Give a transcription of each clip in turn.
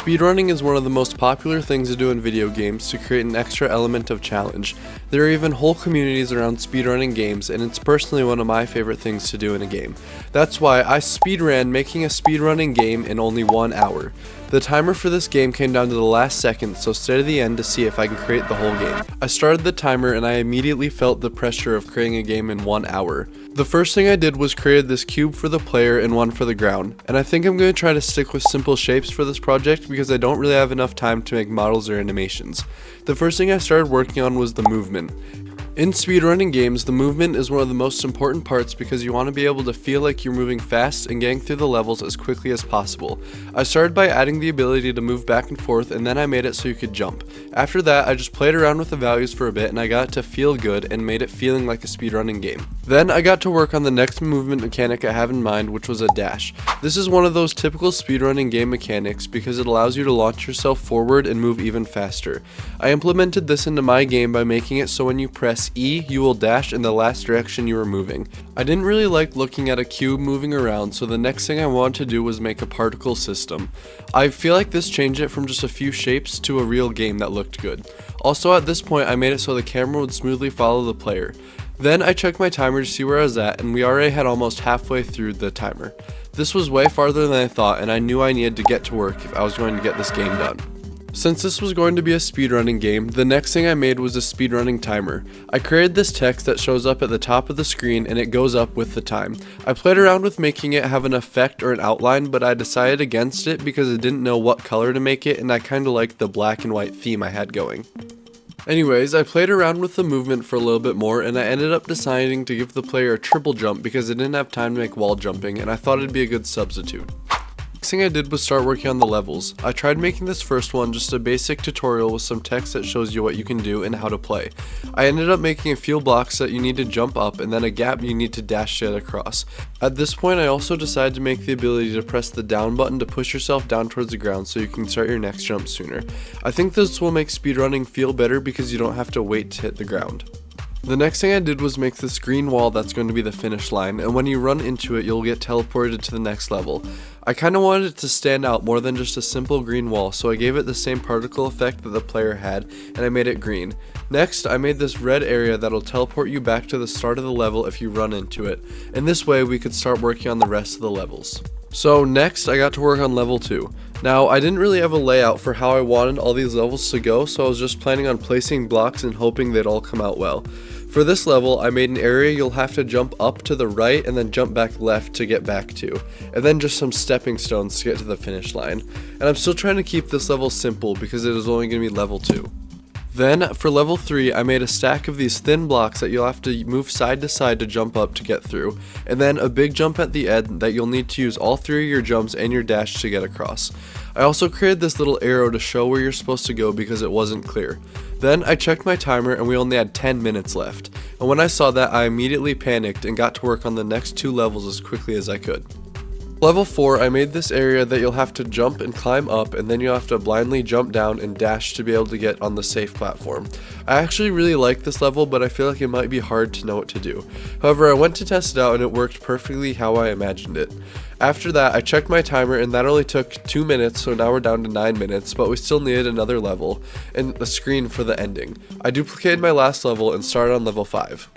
Speedrunning is one of the most popular things to do in video games to create an extra element of challenge. There are even whole communities around speedrunning games, and it's personally one of my favorite things to do in a game. That's why I speedran making a speedrunning game in only 1 hour. The timer for this game came down to the last second, so stay to the end to see if I can create the whole game. I started the timer and I immediately felt the pressure of creating a game in 1 hour. The first thing I did was create this cube for the player and one for the ground, and I think I'm going to try to stick with simple shapes for this project because I don't really have enough time to make models or animations. The first thing I started working on was the movement. In speedrunning games, the movement is one of the most important parts because you want to be able to feel like you're moving fast and getting through the levels as quickly as possible. I started by adding the ability to move back and forth, and then I made it so you could jump. After that, I just played around with the values for a bit and I got it to feel good and made it feeling like a speedrunning game. Then I got to work on the next movement mechanic I have in mind, which was a dash. This is one of those typical speedrunning game mechanics because it allows you to launch yourself forward and move even faster. I implemented this into my game by making it so when you press E, you will dash in the last direction you were moving. I didn't really like looking at a cube moving around, so the next thing I wanted to do was make a particle system. I feel like this changed it from just a few shapes to a real game that looked good. Also, at this point I made it so the camera would smoothly follow the player. Then I checked my timer to see where I was at, and we already had almost halfway through the timer. This was way farther than I thought, and I knew I needed to get to work if I was going to get this game done. Since this was going to be a speedrunning game, the next thing I made was a speedrunning timer. I created this text that shows up at the top of the screen and it goes up with the time. I played around with making it have an effect or an outline, but I decided against it because I didn't know what color to make it and I kinda liked the black and white theme I had going. Anyways, I played around with the movement for a little bit more and I ended up deciding to give the player a triple jump because I didn't have time to make wall jumping and I thought it'd be a good substitute. Next thing I did was start working on the levels. I tried making this first one just a basic tutorial with some text that shows you what you can do and how to play. I ended up making a few blocks that you need to jump up and then a gap you need to dash it across. At this point I also decided to make the ability to press the down button to push yourself down towards the ground so you can start your next jump sooner. I think this will make speedrunning feel better because you don't have to wait to hit the ground. The next thing I did was make this green wall that's going to be the finish line, and when you run into it you'll get teleported to the next level. I kinda wanted it to stand out more than just a simple green wall, so I gave it the same particle effect that the player had, and I made it green. Next, I made this red area that'll teleport you back to the start of the level if you run into it, and this way we could start working on the rest of the levels. So next, I got to work on level 2. Now, I didn't really have a layout for how I wanted all these levels to go, so I was just planning on placing blocks and hoping they'd all come out well. For this level, I made an area you'll have to jump up to the right and then jump back left to get back to, and then just some stepping stones to get to the finish line. And I'm still trying to keep this level simple because it is only going to be level 2. Then, for level 3, I made a stack of these thin blocks that you'll have to move side to side to jump up to get through, and then a big jump at the end that you'll need to use all 3 of your jumps and your dash to get across. I also created this little arrow to show where you're supposed to go because it wasn't clear. Then I checked my timer and we only had 10 minutes left, and when I saw that I immediately panicked and got to work on the next 2 levels as quickly as I could. Level 4, I made this area that you'll have to jump and climb up, and then you'll have to blindly jump down and dash to be able to get on the safe platform. I actually really like this level, but I feel like it might be hard to know what to do. However, I went to test it out and it worked perfectly how I imagined it. After that, I checked my timer and that only took 2 minutes, so now we're down to 9 minutes, but we still needed another level and a screen for the ending. I duplicated my last level and started on level 5.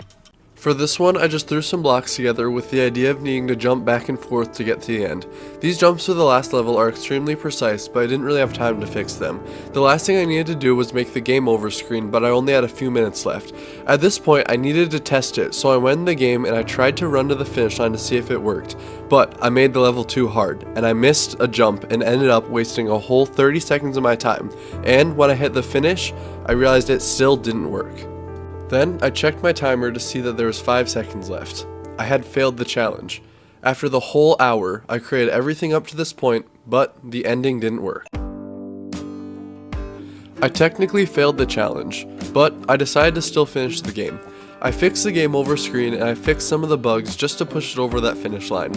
For this one, I just threw some blocks together with the idea of needing to jump back and forth to get to the end. These jumps to the last level are extremely precise, but I didn't really have time to fix them. The last thing I needed to do was make the game over screen, but I only had a few minutes left. At this point, I needed to test it, so I went in the game and I tried to run to the finish line to see if it worked. But I made the level too hard, and I missed a jump and ended up wasting a whole 30 seconds of my time. And when I hit the finish, I realized it still didn't work. Then, I checked my timer to see that there was 5 seconds left. I had failed the challenge. After the whole hour, I created everything up to this point, but the ending didn't work. I technically failed the challenge, but I decided to still finish the game. I fixed the game over screen and I fixed some of the bugs just to push it over that finish line.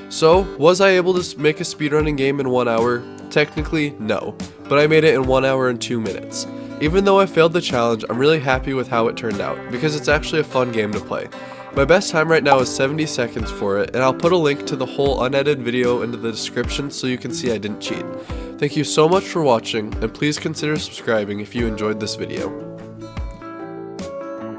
So, was I able to make a speedrunning game in 1 hour? Technically, no, but I made it in 1 hour and 2 minutes. Even though I failed the challenge, I'm really happy with how it turned out, because it's actually a fun game to play. My best time right now is 70 seconds for it, and I'll put a link to the whole unedited video into the description so you can see I didn't cheat. Thank you so much for watching, and please consider subscribing if you enjoyed this video.